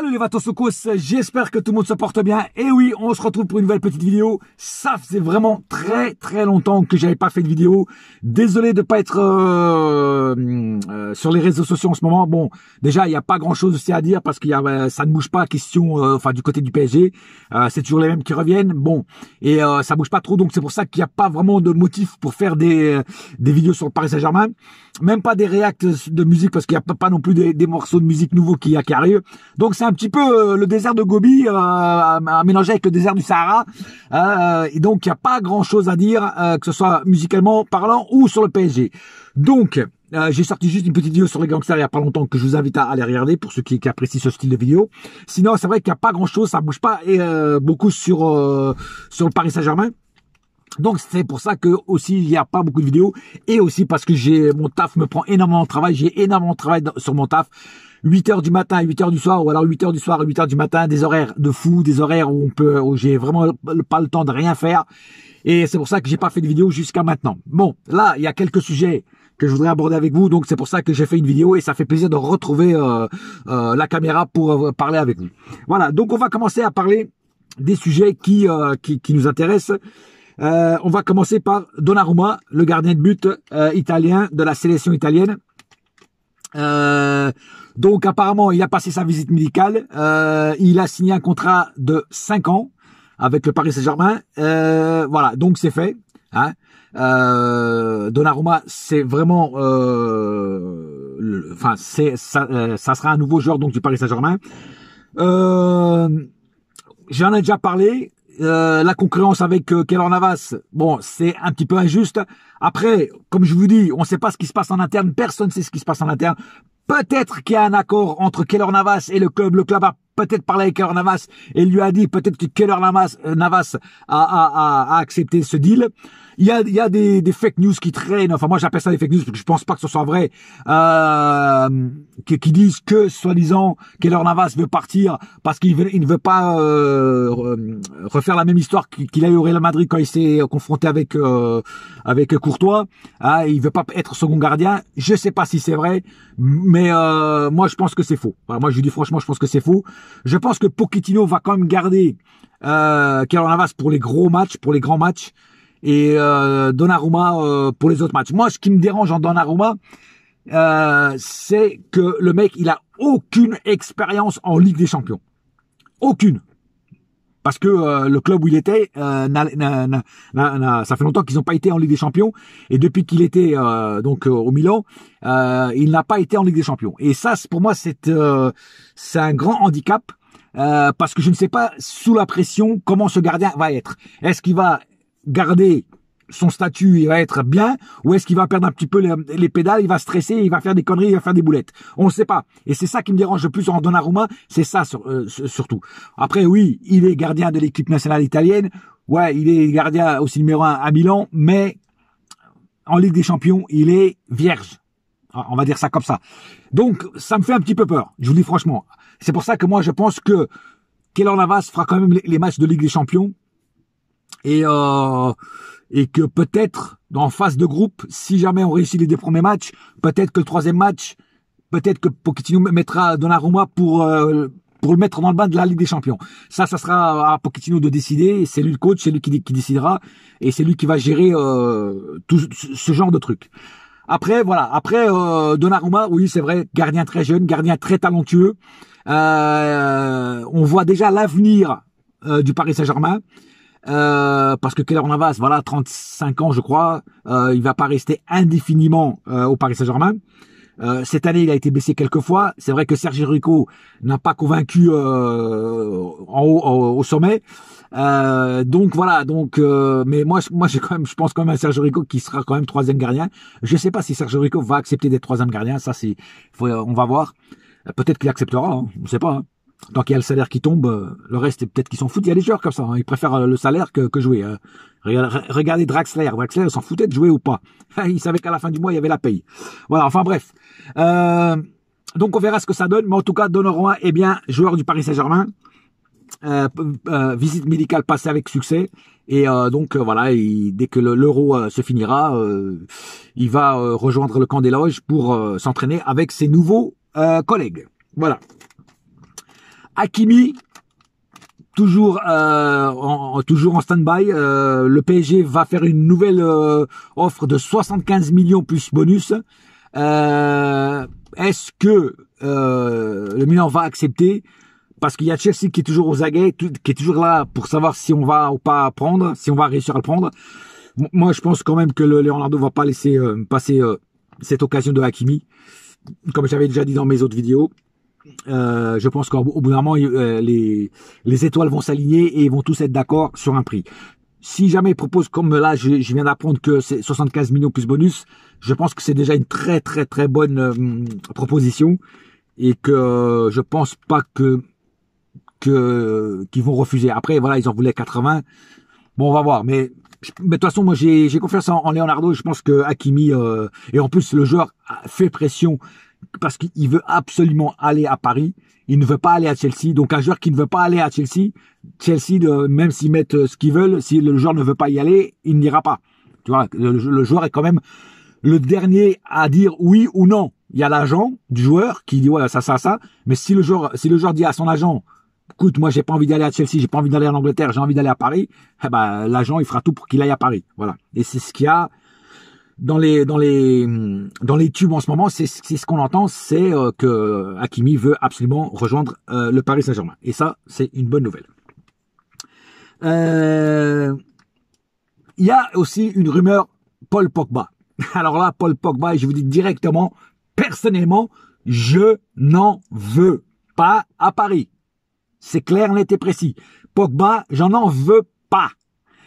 Salut les Vatosokos, j'espère que tout le monde se porte bien. Et oui, on se retrouve pour une nouvelle petite vidéo. Ça faisait vraiment très longtemps que j'avais pas fait de vidéo. Désolé de pas être sur les réseaux sociaux en ce moment. Bon, déjà il n'y a pas grand chose aussi à dire parce qu'il y a ça ne bouge pas. Question, enfin du côté du PSG, c'est toujours les mêmes qui reviennent. Bon, et ça bouge pas trop, donc c'est pour ça qu'il n'y a pas vraiment de motif pour faire des vidéos sur le Paris Saint-Germain. Même pas des réacts de musique parce qu'il n'y a pas non plus des morceaux de musique nouveaux qui arrivent. Donc c'est un petit peu le désert de Gobi à mélanger avec le désert du Sahara. Et donc il n'y a pas grand chose à dire, que ce soit musicalement parlant ou sur le PSG. Donc j'ai sorti juste une petite vidéo sur les gangsters il n'y a pas longtemps que je vous invite à aller regarder pour ceux qui apprécient ce style de vidéo. Sinon c'est vrai qu'il n'y a pas grand chose, ça bouge pas beaucoup sur le Paris Saint-Germain. Donc c'est pour ça que aussi il n'y a pas beaucoup de vidéos et aussi parce que mon taf me prend énormément de travail, j'ai énormément de travail sur mon taf. 8h du matin à 8h du soir, ou alors 8h du soir à 8h du matin, des horaires de fou, des horaires où j'ai vraiment pas le temps de rien faire. Et c'est pour ça que j'ai pas fait de vidéo jusqu'à maintenant. Bon, là, il y a quelques sujets que je voudrais aborder avec vous, donc c'est pour ça que j'ai fait une vidéo et ça fait plaisir de retrouver la caméra pour parler avec vous. Voilà, donc on va commencer à parler des sujets qui nous intéressent. On va commencer par Donnarumma, le gardien de but italien de la sélection italienne. Donc apparemment il a passé sa visite médicale, il a signé un contrat de 5 ans avec le Paris Saint-Germain, voilà, donc c'est fait, hein. Donnarumma c'est vraiment enfin ça sera un nouveau joueur donc du Paris Saint-Germain. J'en ai déjà parlé. La concurrence avec Keylor Navas, bon, c'est un petit peu injuste. Après, comme je vous dis, on ne sait pas ce qui se passe en interne. Personne ne sait ce qui se passe en interne. Peut-être qu'il y a un accord entre Keylor Navas et le club. Le club a peut-être parlé avec Keylor Navas et lui a dit peut-être que Keylor Navas a accepté ce deal. Il y a des fake news qui traînent. Enfin, moi, j'appelle ça des fake news parce que je pense pas que ce soit vrai. Qui disent que, soi-disant, Keylor Navas veut partir parce qu'il ne veut pas refaire la même histoire qu'il a eu au Real Madrid quand il s'est confronté avec Courtois. Ah, il veut pas être second gardien. Je sais pas si c'est vrai, mais moi, je pense que c'est faux. Enfin, moi, je lui dis franchement, je pense que c'est faux. Je pense que Pochettino va quand même garder Keylor Navas pour les gros matchs, pour les grands matchs. Et Donnarumma pour les autres matchs. Moi, ce qui me dérange en Donnarumma, c'est que le mec, il a aucune expérience en Ligue des Champions. Aucune. Parce que le club où il était, ça fait longtemps qu'ils n'ont pas été en Ligue des Champions. Et depuis qu'il était au Milan, il n'a pas été en Ligue des Champions. Et ça, pour moi, c'est un grand handicap. Parce que je ne sais pas, sous la pression, comment ce gardien va être. Est-ce qu'il va garder son statut, il va être bien, ou est-ce qu'il va perdre un petit peu les pédales, il va stresser, il va faire des conneries, il va faire des boulettes. On ne sait pas. Et c'est ça qui me dérange le plus en Donnarumma, c'est ça surtout. Après, oui, il est gardien de l'équipe nationale italienne, ouais, il est gardien aussi numéro 1 à Milan, mais en Ligue des Champions, il est vierge. On va dire ça comme ça. Donc, ça me fait un petit peu peur, je vous le dis franchement. C'est pour ça que moi, je pense que Keylor Navas fera quand même les matchs de Ligue des Champions. Et que peut-être en phase de groupe, si jamais on réussit les 2 premiers matchs, peut-être que le 3e match, peut-être que Pochettino mettra Donnarumma pour le mettre dans le bain de la Ligue des Champions. Ça sera à Pochettino de décider. C'est lui le coach, c'est lui qui décidera et c'est lui qui va gérer tout ce genre de trucs. Après voilà, Donnarumma, oui c'est vrai, gardien très jeune, gardien très talentueux. On voit déjà l'avenir du Paris Saint-Germain. Parce que Keylor Navas, voilà, 35 ans je crois, il va pas rester indéfiniment au Paris Saint-Germain. Cette année, il a été blessé quelques fois. C'est vrai que Sergio Rico n'a pas convaincu en haut au sommet. Donc voilà, mais moi je pense quand même à Sergio Rico qui sera quand même 3e gardien. Je sais pas si Sergio Rico va accepter d'être 3e gardien, ça on va voir. Peut-être qu'il acceptera, hein, on sait pas. Hein. Tant qu'il y a le salaire qui tombe, le reste, peut-être qu'ils s'en foutent. Il y a des joueurs comme ça, hein. Ils préfèrent le salaire que jouer. Regardez Draxler, il s'en foutait de jouer ou pas. Il savait qu'à la fin du mois, il y avait la paye. Voilà, enfin bref. Donc on verra ce que ça donne. Mais en tout cas, Donnarumma est bien joueur du Paris Saint-Germain. Visite médicale passée avec succès. Et voilà, dès que l'Euro se finira, il va rejoindre le camp des loges pour s'entraîner avec ses nouveaux collègues. Voilà. Hakimi, toujours toujours en stand-by. Le PSG va faire une nouvelle offre de 75 millions plus bonus. Est-ce que le Milan va accepter? Parce qu'il y a Chelsea qui est toujours aux aguets, qui est toujours là pour savoir si on va ou pas prendre, si on va réussir à le prendre. Moi, je pense quand même que le Leonardo va pas laisser passer cette occasion de Hakimi. Comme j'avais déjà dit dans mes autres vidéos, je pense qu'au bout d'un moment, les étoiles vont s'aligner et ils vont tous être d'accord sur un prix. Si jamais ils proposent, comme là, je viens d'apprendre que c'est 75 millions plus bonus, je pense que c'est déjà une très très très bonne proposition et que je pense pas qu'ils vont refuser. Après, voilà, ils en voulaient 80. Bon, on va voir. Mais de toute façon, moi, j'ai confiance en Leonardo. Je pense que Hakimi, et en plus, le joueur fait pression parce qu'il veut absolument aller à Paris. Il ne veut pas aller à Chelsea. Donc, un joueur qui ne veut pas aller à Chelsea, même s'ils mettent ce qu'ils veulent, si le joueur ne veut pas y aller, il n'ira pas. Tu vois, le joueur est quand même le dernier à dire oui ou non. Il y a l'agent du joueur qui dit ouais, ça. Mais si le joueur dit à son agent, écoute, moi, j'ai pas envie d'aller à Chelsea, j'ai pas envie d'aller en Angleterre, j'ai envie d'aller à Paris, eh ben, l'agent, il fera tout pour qu'il aille à Paris. Voilà. Et c'est ce qu'il y a dans les tubes en ce moment, c'est ce qu'on entend, c'est que Hakimi veut absolument rejoindre le Paris Saint-Germain. Et ça, c'est une bonne nouvelle. Il y a aussi une rumeur Paul Pogba. Alors là, Paul Pogba, je vous dis directement, personnellement, je n'en veux pas à Paris. C'est clair, net et précis. Pogba, j'en veux pas.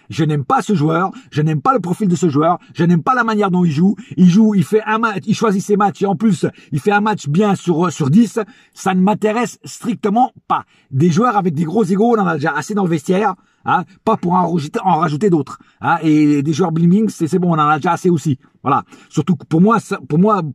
Je n'aime pas ce joueur, je n'aime pas le profil de ce joueur, je n'aime pas la manière dont il joue, il fait un match, il choisit ses matchs et en plus, il fait un match bien sur 10, ça ne m'intéresse strictement pas. Des joueurs avec des gros égos, on en a déjà assez dans le vestiaire, hein, pas pour en rajouter d'autres, hein, et des joueurs bling c'est bon, on en a déjà assez aussi. Voilà. Surtout que pour moi,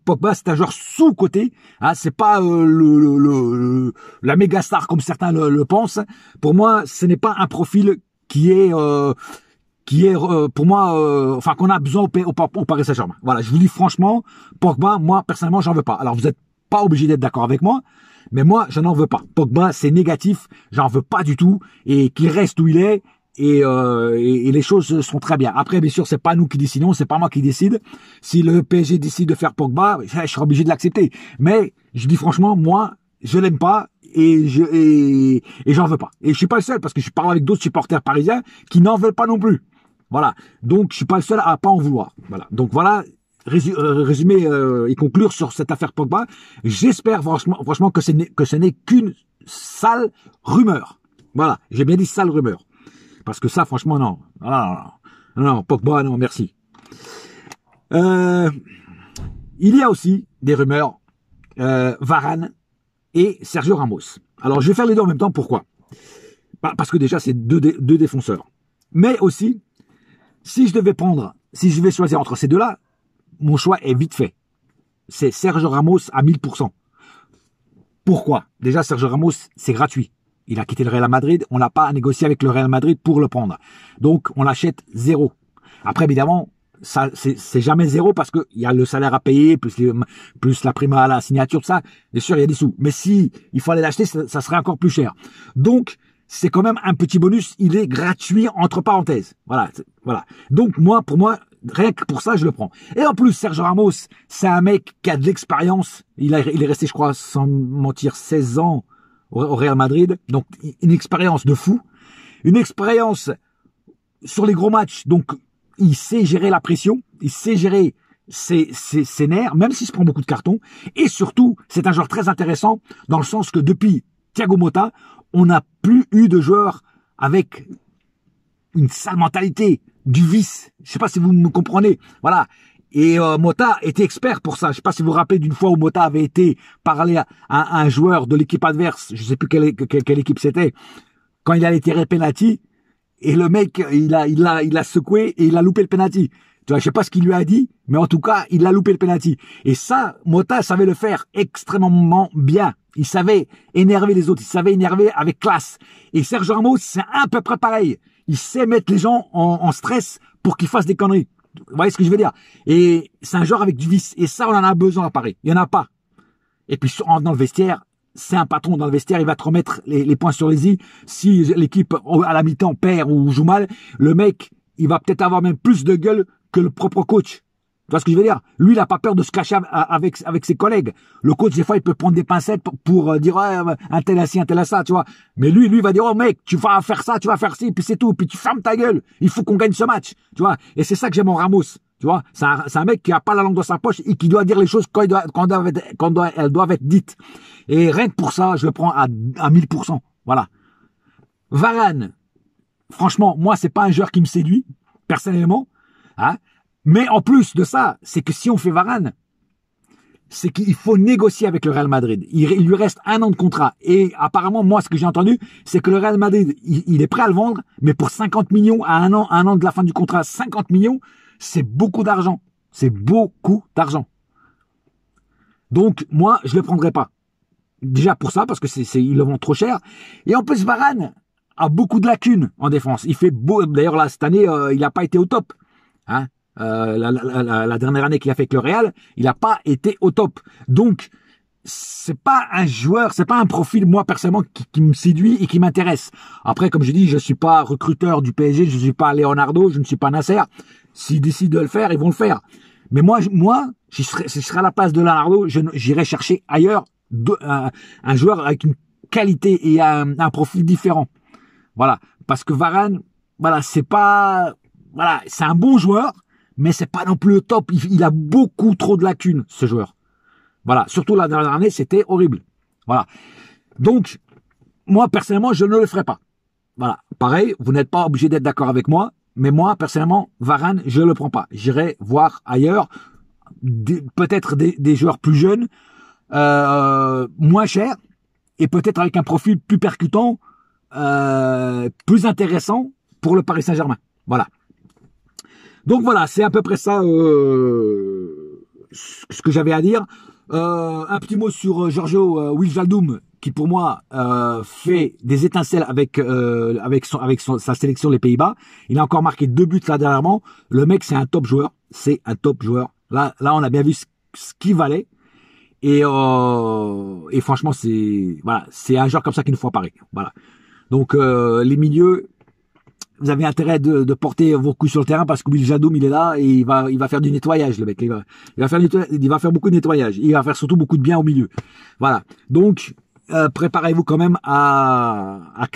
Pogba, c'est un joueur sous-coté, hein, c'est pas la méga star comme certains le pensent. Pour moi, ce n'est pas un profil qui est pour moi, enfin qu'on a besoin au Paris Saint-Germain. Voilà, je vous dis franchement, Pogba, moi personnellement, j'en veux pas. Alors vous n'êtes pas obligé d'être d'accord avec moi, mais moi, je n'en veux pas. Pogba, c'est négatif, j'en veux pas du tout, et qu'il reste où il est. Et les choses sont très bien. Après, bien sûr, c'est pas nous qui décidons, c'est pas moi qui décide. Si le PSG décide de faire Pogba, je serai obligé de l'accepter. Mais je dis franchement, moi, je l'aime pas. Et j'en veux pas. Et je suis pas le seul parce que je parle avec d'autres supporters parisiens qui n'en veulent pas non plus. Voilà. Donc je suis pas le seul à pas en vouloir. Voilà. Donc voilà, résumer et conclure sur cette affaire Pogba. J'espère franchement que ce n'est qu'une sale rumeur. Voilà. J'ai bien dit sale rumeur. Parce que ça, franchement, non. Non, Pogba, non, merci. Il y a aussi des rumeurs Varane et Sergio Ramos. Alors, je vais faire les deux en même temps. Pourquoi? Parce que déjà, c'est deux défenseurs. Mais aussi, si je vais choisir entre ces deux-là, mon choix est vite fait. C'est Sergio Ramos à 1000%. Pourquoi? Déjà, Sergio Ramos, c'est gratuit. Il a quitté le Real Madrid. On n'a pas à négocier avec le Real Madrid pour le prendre. Donc, on l'achète 0. Après, évidemment, ça, c'est jamais 0 parce que il y a le salaire à payer, plus la prime à la signature, tout ça. Bien sûr, il y a des sous. Mais si il fallait l'acheter, ça serait encore plus cher. Donc, c'est quand même un petit bonus. Il est gratuit entre parenthèses. Voilà. Donc, pour moi, rien que pour ça, je le prends. Et en plus, Sergio Ramos, c'est un mec qui a de l'expérience. Il est resté, je crois, sans mentir, 16 ans au Real Madrid. Donc, une expérience de fou. Une expérience sur les gros matchs. Donc, il sait gérer la pression, il sait gérer ses nerfs, même s'il se prend beaucoup de cartons. Et surtout, c'est un joueur très intéressant dans le sens que depuis Thiago Motta, on n'a plus eu de joueur avec une sale mentalité, du vice. Je sais pas si vous me comprenez. Voilà. Et Motta était expert pour ça. Je sais pas si vous vous rappelez d'une fois où Motta avait été parler à un joueur de l'équipe adverse, je sais plus quelle équipe c'était, quand il allait tirer penalty. Et le mec, il a secoué et il a loupé le penalty. Tu vois, je sais pas ce qu'il lui a dit, mais en tout cas, il a loupé le penalty. Et ça, Motta savait le faire extrêmement bien. Il savait énerver les autres, il savait énerver avec classe. Et Sergio Ramos, c'est à peu près pareil. Il sait mettre les gens en stress pour qu'ils fassent des conneries. Vous voyez ce que je veux dire? Et c'est un joueur avec du vice. Et ça, on en a besoin à Paris. Il y en a pas. Et puis, dans le vestiaire, c'est un patron dans le vestiaire, il va te remettre les points sur les i. Si l'équipe à la mi-temps perd ou joue mal, le mec, il va peut-être avoir même plus de gueule que le propre coach. Tu vois ce que je veux dire? Lui, il a pas peur de se cacher avec ses collègues. Le coach, des fois, il peut prendre des pincettes pour dire un tel à ci, un tel à ça, tu vois. Mais lui, il va dire, oh mec, tu vas faire ça, tu vas faire ci, puis c'est tout, puis tu fermes ta gueule. Il faut qu'on gagne ce match, tu vois. Et c'est ça que j'aime en Ramos, tu vois. C'est un mec qui a pas la langue dans sa poche et qui doit dire les choses quand elles doivent être dites. Et rien que pour ça, je le prends à 1000%. Voilà. Varane, franchement, moi, c'est pas un joueur qui me séduit, personnellement, hein. Mais en plus de ça, c'est que si on fait Varane, c'est qu'il faut négocier avec le Real Madrid. Il lui reste 1 an de contrat. Et apparemment, moi, ce que j'ai entendu, c'est que le Real Madrid, il est prêt à le vendre, mais pour 50 millions à 1 an de la fin du contrat, 50 millions, c'est beaucoup d'argent. C'est beaucoup d'argent. Donc, moi, je le prendrai pas. Déjà pour ça, parce que il le vend trop cher. Et en plus, Varane a beaucoup de lacunes en défense. Il fait beau. D'ailleurs, là, cette année, il n'a pas été au top. Hein? La dernière année qu'il a fait avec le Real, il n'a pas été au top. Donc, c'est pas un joueur, c'est pas un profil, moi, personnellement, qui me séduit et qui m'intéresse. Après, comme je dis, je suis pas recruteur du PSG, je suis pas Leonardo, je ne suis pas Nasser. S'ils décident de le faire, ils vont le faire. Mais moi, si je serais à la place de Leonardo, j'irais chercher ailleurs un joueur avec une qualité et un profil différent. Voilà. Parce que Varane, voilà, c'est un bon joueur, mais c'est pas non plus le top. Il a beaucoup trop de lacunes, ce joueur. Voilà. Surtout la dernière année, c'était horrible. Voilà. Donc, moi, personnellement, je ne le ferai pas. Voilà. Pareil, vous n'êtes pas obligé d'être d'accord avec moi, mais moi, personnellement, Varane, je le prends pas. J'irai voir ailleurs, peut-être des joueurs plus jeunes, moins chers, et peut-être avec un profil plus percutant, plus intéressant pour le Paris Saint-Germain. Voilà. Donc voilà, c'est à peu près ça ce que j'avais à dire. Un petit mot sur Giorgio Wijnaldum, qui pour moi fait des étincelles avec sa sélection les Pays-Bas. Il a encore marqué 2 buts là dernièrement. Le mec, c'est un top joueur. C'est un top joueur. Là, on a bien vu ce qu'il valait. Et franchement, c'est un joueur comme ça qu'il nous faut à Paris. Voilà. Donc les milieux, vous avez intérêt de porter vos coups sur le terrain parce que Wijnaldum, il est là et il va faire du nettoyage, le mec. Il va faire beaucoup de nettoyage. Il va faire surtout beaucoup de bien au milieu. Voilà. Donc, préparez-vous quand même à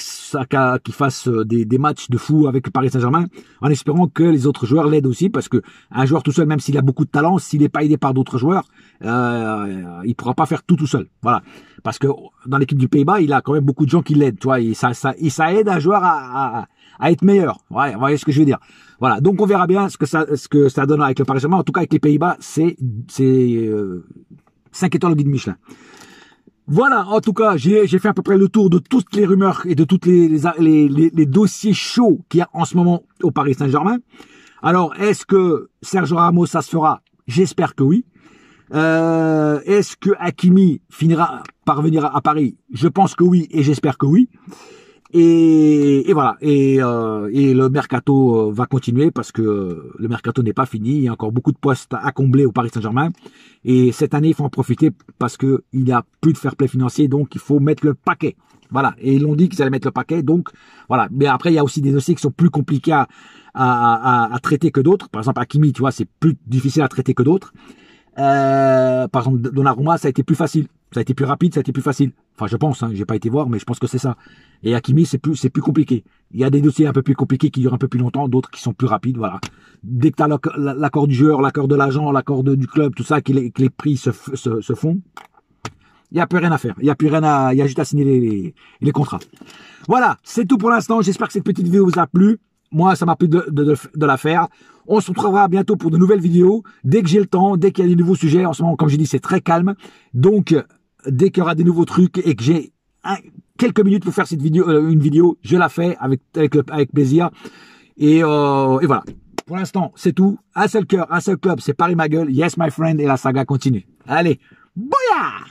qu'il fasse des matchs de fou avec le Paris Saint-Germain, en espérant que les autres joueurs l'aident aussi, parce que un joueur tout seul, même s'il a beaucoup de talent, s'il n'est pas aidé par d'autres joueurs, il pourra pas faire tout seul. Voilà. Parce que dans l'équipe du Pays-Bas, il a quand même beaucoup de gens qui l'aident, tu vois, et ça aide un joueur à être meilleur. Ouais, vous voyez ce que je veux dire. Voilà. Donc on verra bien ce que ça donne avec le Paris Saint-Germain. En tout cas, avec les Pays-Bas, c'est 5 étoiles au guide Michelin. Voilà, en tout cas, j'ai fait à peu près le tour de toutes les rumeurs et de toutes les dossiers chauds qu'il y a en ce moment au Paris Saint-Germain. Alors, est-ce que Sergio Ramos, ça se fera? J'espère que oui. Est-ce que Hakimi finira par venir à Paris? Je pense que oui et j'espère que oui. Et voilà. Et le mercato va continuer parce que le mercato n'est pas fini. Il y a encore beaucoup de postes à combler au Paris Saint-Germain. Et cette année, il faut en profiter parce que il n'y a plus de fair play financier, donc il faut mettre le paquet. Voilà. Et ils l'ont dit qu'ils allaient mettre le paquet, donc voilà. Mais après, il y a aussi des dossiers qui sont plus compliqués à traiter que d'autres. Par exemple, Hakimi, tu vois, c'est plus difficile à traiter que d'autres. Par exemple, Donnarumma, ça a été plus facile. Ça a été plus rapide, ça a été plus facile. Enfin, je pense, hein, j'ai pas été voir, mais je pense que c'est ça. Et Hakimi, c'est plus compliqué. Il y a des dossiers un peu plus compliqués qui durent un peu plus longtemps, d'autres qui sont plus rapides, voilà. Dès que tu as l'accord du joueur, l'accord de l'agent, l'accord du club, tout ça, que les prix se font, il n'y a plus rien à faire. Il y a juste à signer les contrats. Voilà, c'est tout pour l'instant. J'espère que cette petite vidéo vous a plu. Moi, ça m'a plu de la faire. On se retrouvera bientôt pour de nouvelles vidéos. Dès que j'ai le temps, dès qu'il y a des nouveaux sujets. En ce moment, comme j'ai dit, c'est très calme. Donc, dès qu'il y aura des nouveaux trucs et que j'ai quelques minutes pour faire une vidéo, je la fais avec plaisir. Et voilà. Pour l'instant, c'est tout. Un seul cœur, un seul club, c'est Paris ma gueule. Yes, my friend. Et la saga continue. Allez, bouya!